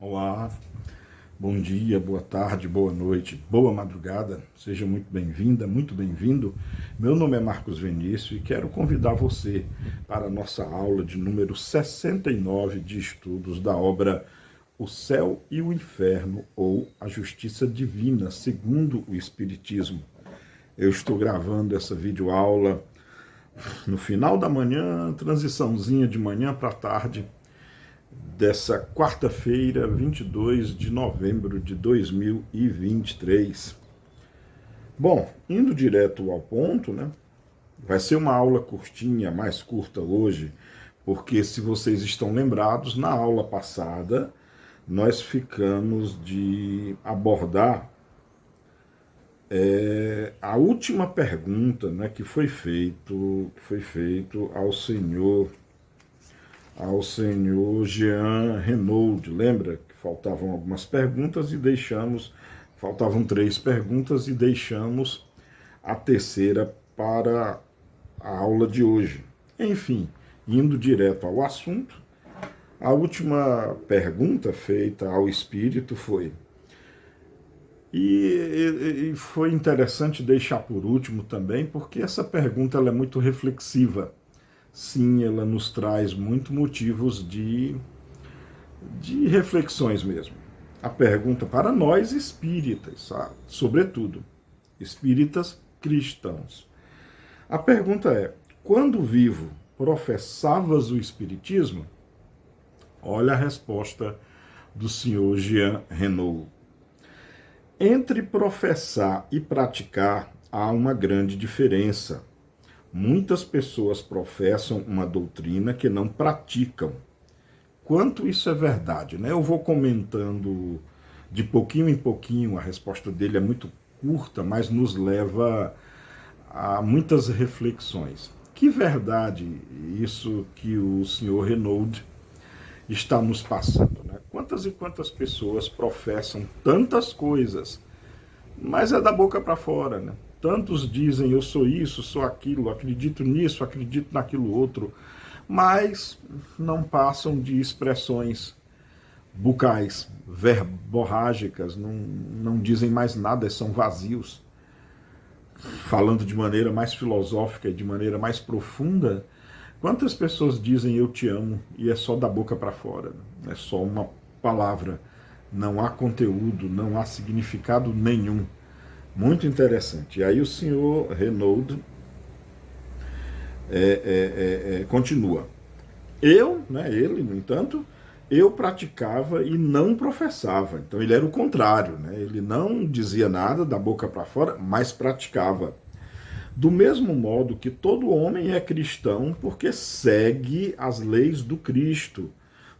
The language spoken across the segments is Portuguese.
Olá, bom dia, boa tarde, boa noite, boa madrugada, seja muito bem-vinda, muito bem-vindo. Meu nome é Marcos Vinícius e quero convidar você para a nossa aula de número 69 de estudos da obra O Céu e o Inferno, ou A Justiça Divina, segundo o Espiritismo. Eu estou gravando essa videoaula no final da manhã, transiçãozinha de manhã para tarde, dessa quarta-feira, 22 de novembro de 2023. Bom, indo direto ao ponto, né? Vai ser uma aula curtinha, mais curta hoje, porque se vocês estão lembrados, na aula passada nós ficamos de abordar a última pergunta, né, que foi feito ao senhor Jean Renaud. Lembra que faltavam algumas perguntas e faltavam 3 perguntas e deixamos a terceira para a aula de hoje. Enfim, indo direto ao assunto, a última pergunta feita ao espírito foi, e foi interessante deixar por último também, porque essa pergunta ela é muito reflexiva. Sim, ela nos traz muitos motivos de reflexões mesmo. A pergunta para nós espíritas, sobretudo, espíritas cristãos. A pergunta é: quando vivo, professavas o espiritismo? Olha a resposta do senhor Jean Renaud. Entre professar e praticar há uma grande diferença. Muitas pessoas professam uma doutrina que não praticam. Quanto isso é verdade, né? Eu vou comentando de pouquinho em pouquinho, a resposta dele é muito curta, mas nos leva a muitas reflexões. Que verdade isso que o senhor Renaud está nos passando, né? Quantas e quantas pessoas professam tantas coisas, mas é da boca para fora, né? Tantos dizem eu sou isso, sou aquilo, acredito nisso, acredito naquilo outro, mas não passam de expressões bucais, verborrágicas, não dizem mais nada, são vazios. Falando de maneira mais filosófica e de maneira mais profunda, quantas pessoas dizem eu te amo e é só da boca para fora, é só uma palavra, não há conteúdo, não há significado nenhum. Muito interessante. E aí o senhor Renaud continua. Ele, no entanto, eu praticava e não professava. Então ele era o contrário, né? Ele não dizia nada da boca para fora, mas praticava. Do mesmo modo que todo homem é cristão porque segue as leis do Cristo,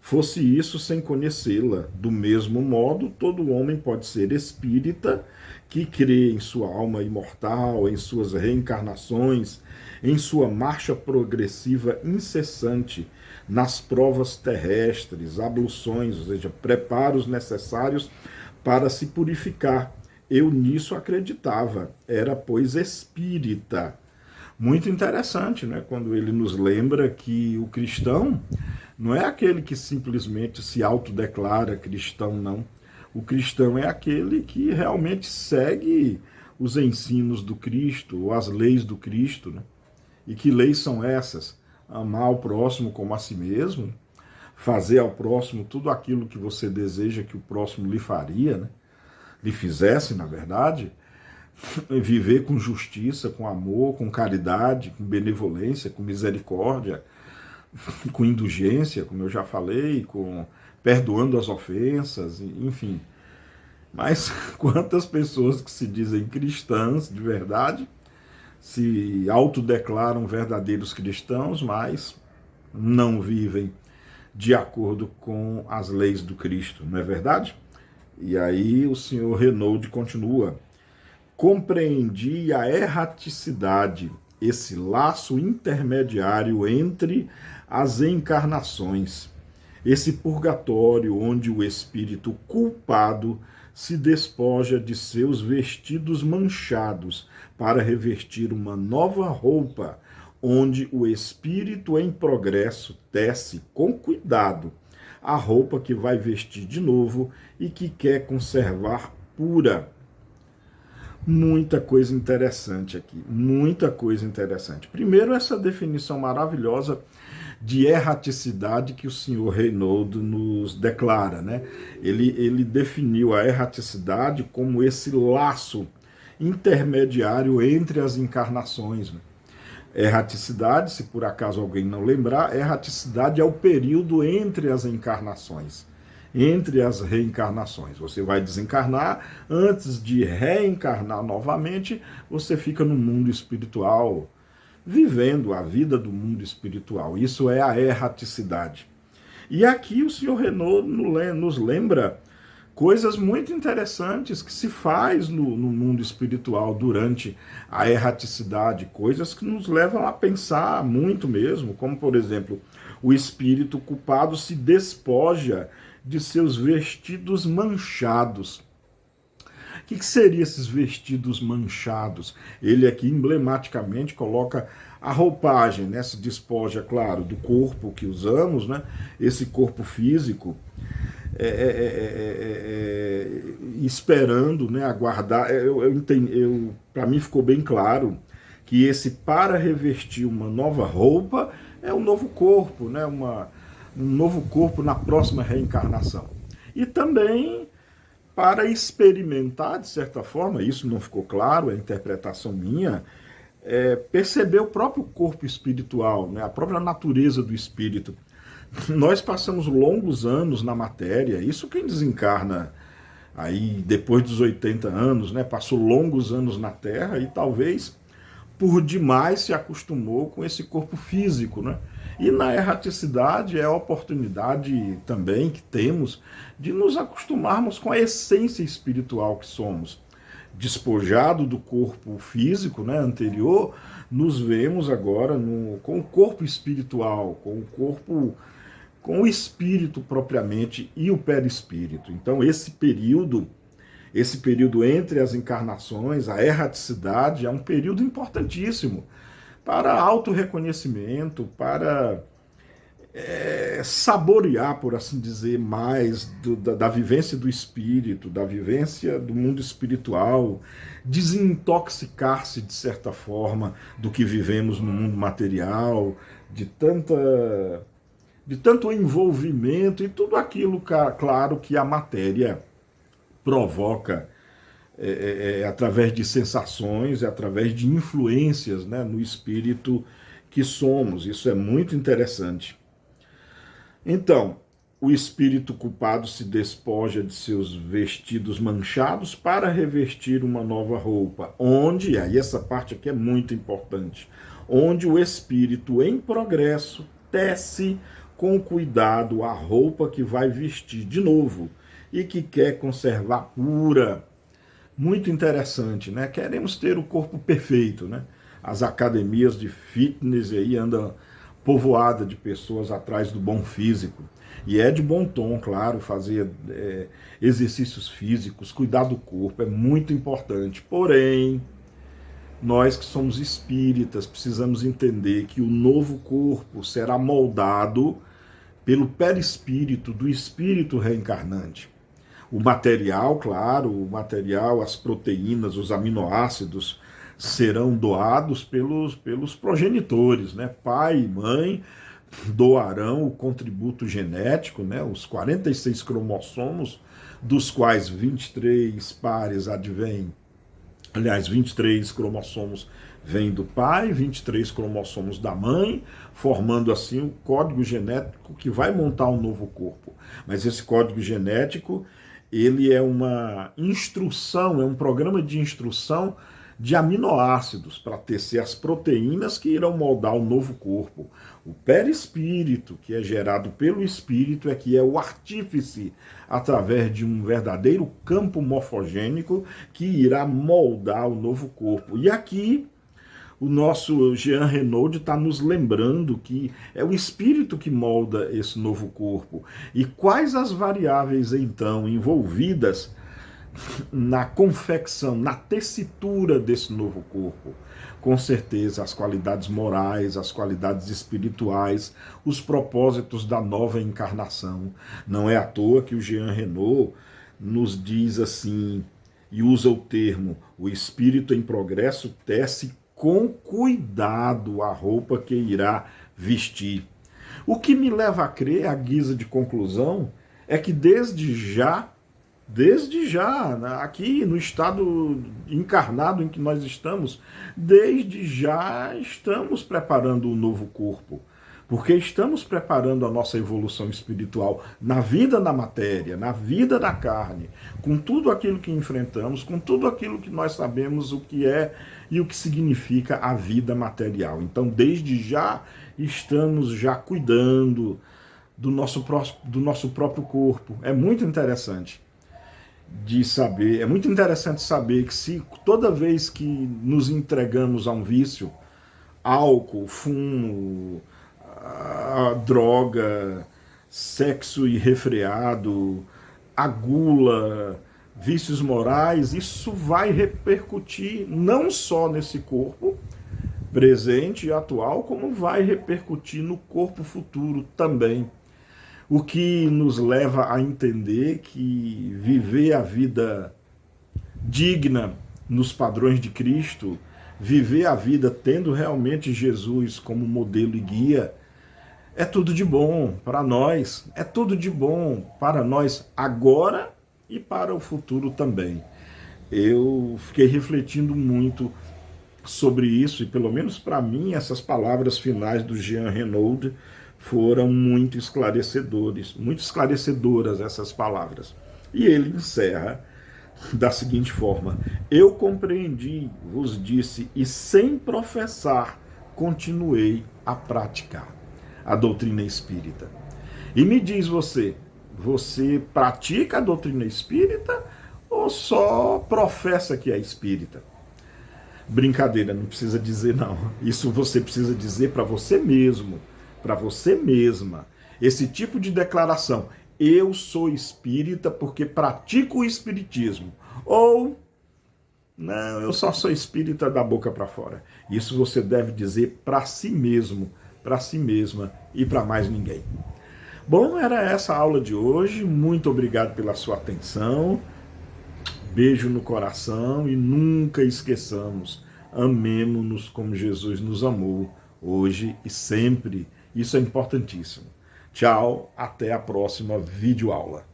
fosse isso sem conhecê-la. Do mesmo modo, todo homem pode ser espírita, que crê em sua alma imortal, em suas reencarnações, em sua marcha progressiva incessante, nas provas terrestres, abluções, ou seja, preparos necessários para se purificar. Eu nisso acreditava, era, pois, espírita. Muito interessante, né? Quando ele nos lembra que o cristão não é aquele que simplesmente se autodeclara cristão, não. O cristão é aquele que realmente segue os ensinos do Cristo, ou as leis do Cristo, né? E que leis são essas? Amar o próximo como a si mesmo, fazer ao próximo tudo aquilo que você deseja que o próximo lhe faria, né? Lhe fizesse, na verdade, viver com justiça, com amor, com caridade, com benevolência, com misericórdia, com indulgência, como eu já falei, com perdoando as ofensas, enfim. Mas quantas pessoas que se dizem cristãs de verdade, se autodeclaram verdadeiros cristãos, mas não vivem de acordo com as leis do Cristo, não é verdade? E aí o senhor Renaud continua. Compreendi a erraticidade, esse laço intermediário entre as encarnações, esse purgatório onde o espírito culpado se despoja de seus vestidos manchados para revestir uma nova roupa, onde o espírito em progresso tece com cuidado a roupa que vai vestir de novo e que quer conservar pura. Muita coisa interessante aqui, muita coisa interessante. Primeiro, essa definição maravilhosa de erraticidade que o senhor Reinaldo nos declara, né? Ele definiu a erraticidade como esse laço intermediário entre as encarnações, né? Erraticidade, se por acaso alguém não lembrar, erraticidade é o período entre as encarnações, entre as reencarnações. Você vai desencarnar, antes de reencarnar novamente, você fica no mundo espiritual, vivendo a vida do mundo espiritual. Isso é a erraticidade. E aqui o senhor Renaud nos lembra coisas muito interessantes que se faz no mundo espiritual durante a erraticidade, coisas que nos levam a pensar muito mesmo, como, por exemplo, o espírito culpado se despoja de seus vestidos manchados. O que seriam esses vestidos manchados? Ele aqui emblematicamente coloca a roupagem, né? Se despoja, claro, do corpo que usamos, né? Esse corpo físico, esperando, né? Aguardar. Para mim ficou bem claro que esse para revestir uma nova roupa é um novo corpo, né? Um novo corpo na próxima reencarnação. E também para experimentar, de certa forma, isso não ficou claro, é a interpretação minha, perceber o próprio corpo espiritual, né, a própria natureza do espírito. Nós passamos longos anos na matéria, isso quem desencarna aí depois dos 80 anos, né, passou longos anos na Terra e talvez por demais se acostumou com esse corpo físico, né? E na erraticidade é a oportunidade também que temos de nos acostumarmos com a essência espiritual que somos. Despojado do corpo físico, né, anterior, nos vemos agora com o corpo espiritual, com o espírito propriamente e o perispírito. Então esse período entre as encarnações, a erraticidade, é um período importantíssimo para autorreconhecimento, para saborear, por assim dizer, mais da vivência do espírito, da vivência do mundo espiritual, desintoxicar-se, de certa forma, do que vivemos no mundo material, de tanto envolvimento e tudo aquilo, claro, que a matéria provoca através de sensações, através de influências, né, no espírito que somos. Isso é muito interessante. Então, o espírito culpado se despoja de seus vestidos manchados para revestir uma nova roupa, onde, aí essa parte aqui é muito importante, onde o espírito em progresso tece com cuidado a roupa que vai vestir de novo e que quer conservar pura. Muito interessante, né? Queremos ter o corpo perfeito, né? As academias de fitness aí andam povoada de pessoas atrás do bom físico. E é de bom tom, claro, fazer exercícios físicos, cuidar do corpo, é muito importante. Porém, nós que somos espíritas precisamos entender que o novo corpo será moldado pelo perispírito do espírito reencarnante. O material, claro, as proteínas, os aminoácidos serão doados pelos progenitores, né? Pai e mãe doarão o contributo genético, né? Os 46 cromossomos, dos quais 23 pares advêm, aliás, 23 cromossomos vêm do pai, 23 cromossomos da mãe, formando assim o código genético que vai montar um novo corpo. Mas esse código genético, ele é uma instrução, é um programa de instrução de aminoácidos para tecer as proteínas que irão moldar o novo corpo. O perispírito, que é gerado pelo espírito, é que é o artífice através de um verdadeiro campo morfogênico que irá moldar o novo corpo. E aqui o nosso Jean Renaud está nos lembrando que é o espírito que molda esse novo corpo. E quais as variáveis, então, envolvidas na confecção, na tessitura desse novo corpo. Com certeza, as qualidades morais, as qualidades espirituais, os propósitos da nova encarnação. Não é à toa que o Jean Renault nos diz assim, e usa o termo: o espírito em progresso tece com cuidado a roupa que irá vestir. O que me leva a crer, à guisa de conclusão, é que desde já, aqui no estado encarnado em que nós estamos, desde já estamos preparando um novo corpo. Porque estamos preparando a nossa evolução espiritual na vida da matéria, na vida da carne, com tudo aquilo que enfrentamos, com tudo aquilo que nós sabemos o que é e o que significa a vida material. Então, desde já, estamos já cuidando do nosso próprio corpo. É muito interessante de saber, é muito interessante saber que se toda vez que nos entregamos a um vício, álcool, fumo, a droga, sexo irrefreado, a gula, vícios morais, isso vai repercutir não só nesse corpo presente e atual, como vai repercutir no corpo futuro também. O que nos leva a entender que viver a vida digna nos padrões de Cristo, viver a vida tendo realmente Jesus como modelo e guia, é tudo de bom para nós, é tudo de bom para nós agora e para o futuro também. Eu fiquei refletindo muito sobre isso e, pelo menos para mim, essas palavras finais do Jean Renault foram muito esclarecedoras essas palavras. E ele encerra da seguinte forma: eu compreendi, vos disse, e sem professar, continuei a praticar a doutrina espírita. E me diz você pratica a doutrina espírita ou só professa que é espírita? Brincadeira, não precisa dizer não. Isso você precisa dizer para você mesmo, para você mesma. Esse tipo de declaração: eu sou espírita porque pratico o espiritismo. Ou, não, eu só sou espírita da boca para fora. Isso você deve dizer para si mesmo, para si mesma e para mais ninguém. Bom, era essa a aula de hoje. Muito obrigado pela sua atenção. Beijo no coração e nunca esqueçamos, amemo-nos como Jesus nos amou, hoje e sempre. Isso é importantíssimo. Tchau, até a próxima videoaula.